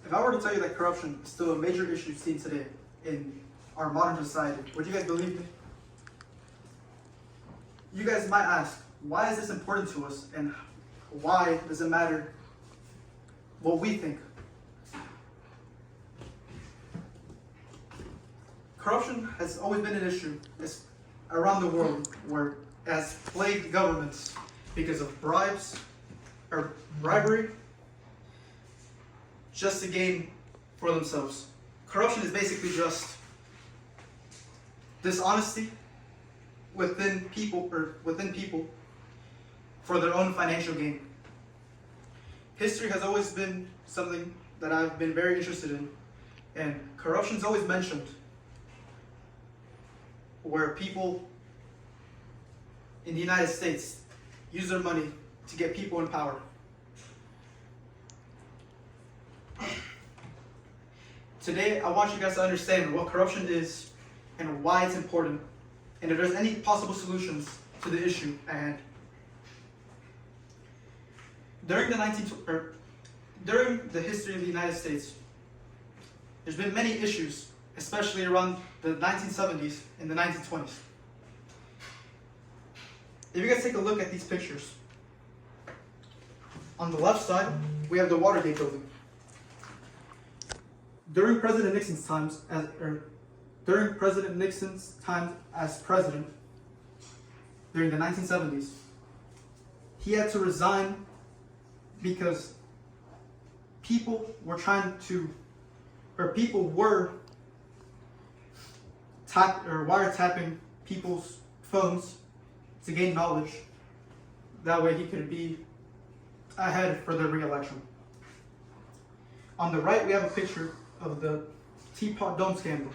If I were to tell you that corruption is still a major issue seen today in our modern society, would you guys believe me? You guys might ask, why is this important to us, and why does it matter what we think? Corruption has always been an issue around the world where it has plagued governments because of bribes or bribery just to gain for themselves. Corruption is basically just dishonesty within people for their own financial gain. History has always been something that I've been very interested in, and corruption is always mentioned where people in the United States use their money to get people in power. Today, I want you guys to understand what corruption is and why it's important, and if there's any possible solutions to the issue at hand. During the history of the United States, there's been many issues, especially around the 1970s and the 1920s. If you guys take a look at these pictures, on the left side, we have the Watergate building. During President Nixon's time as president, during the 1970s, he had to resign because people were wiretapping people's phones to gain knowledge. That way he could be ahead for the re-election. On the right, we have a picture of the Teapot Dome scandal,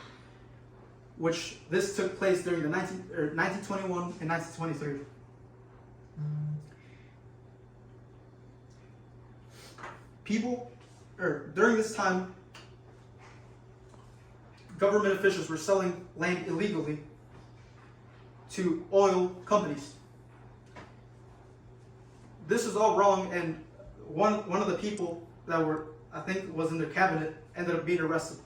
which this took place during the 1921 and 1923. During this time, government officials were selling land illegally to oil companies. This is all wrong, and one of the people that was in their cabinet ended up being arrested.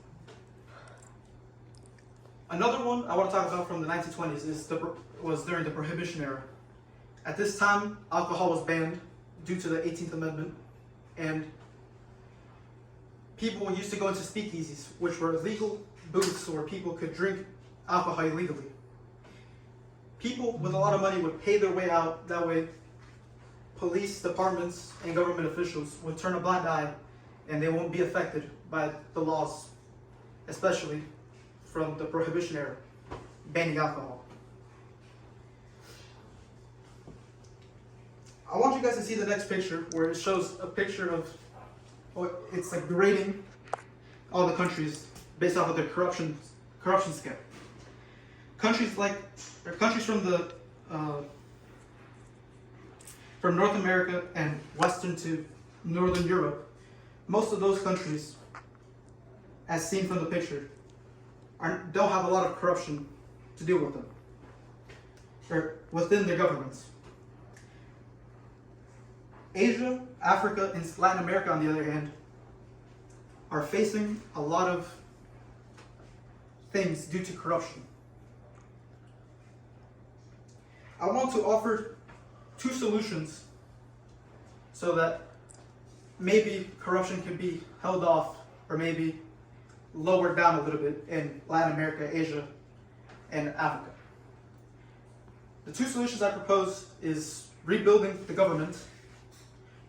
Another one I want to talk about from the 1920s was during the Prohibition era. At this time, alcohol was banned due to the 18th Amendment, and people used to go into speakeasies, which were legal booths where people could drink alcohol illegally. People with a lot of money would pay their way out. That way, police departments and government officials would turn a blind eye, and they won't be affected by the laws, especially from the Prohibition era, banning alcohol. I want you guys to see the next picture, where it shows a picture of, it's like grading all the countries based off of their corruption scale. Countries from North America and Western to Northern Europe, most of those countries, as seen from the picture, don't have a lot of corruption to deal with them, or within their governments. Asia, Africa, and Latin America, on the other hand, are facing a lot of things due to corruption. I want to offer two solutions so that maybe corruption can be held off or maybe lowered down a little bit in Latin America, Asia, and Africa. The two solutions I propose is rebuilding the government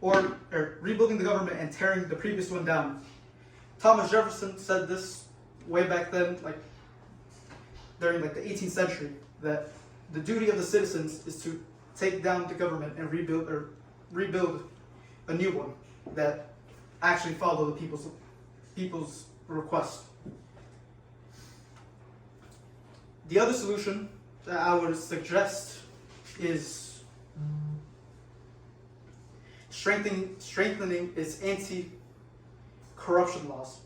or rebuilding the government and tearing the previous one down. Thomas Jefferson said this way back then, during the 18th century, that the duty of the citizens is to take down the government and rebuild a new one that actually follow the people's request. The other solution that I would suggest is strengthening its anti-corruption laws.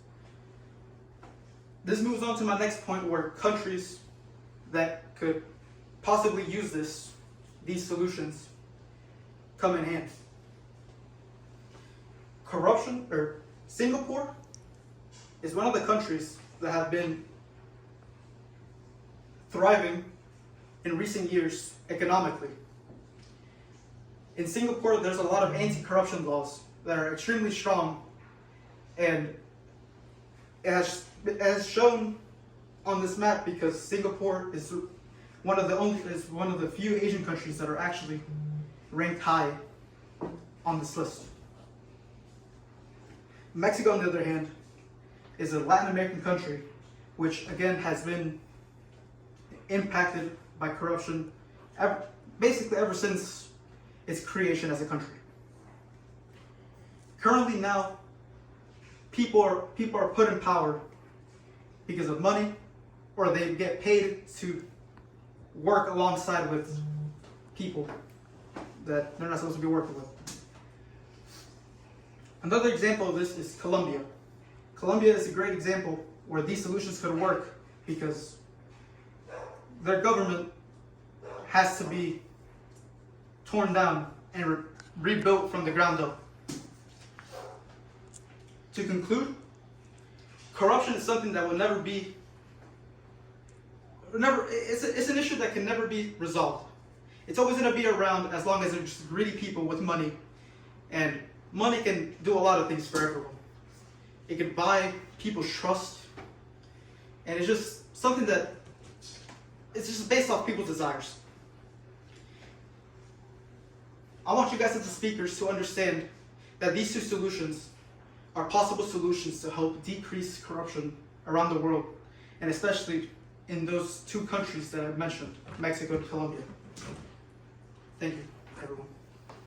This moves on to my next point, where countries that could possibly use these solutions come in hand. Singapore is one of the countries that have been thriving in recent years economically. In Singapore, there's a lot of anti-corruption laws that are extremely strong, and it has shown on this map because Singapore is one of the few Asian countries that are actually ranked high on this list. Mexico, on the other hand, is a Latin American country which again has been impacted by corruption basically ever since its creation as a country. Currently now, people are put in power because of money, or they get paid to work alongside with people that they're not supposed to be working with. Another example of this is Colombia. Colombia is a great example where these solutions could work because their government has to be torn down and rebuilt from the ground up. To conclude, corruption is something that will never be, it's an issue that can never be resolved. It's always going to be around as long as there's just greedy people with money, and money can do a lot of things for everyone. It can buy people's trust, and it's just something that it's just based off people's desires. I want you guys as the speakers to understand that these two solutions are possible solutions to help decrease corruption around the world, and especially in those two countries that I mentioned, Mexico and Colombia. Thank you, everyone.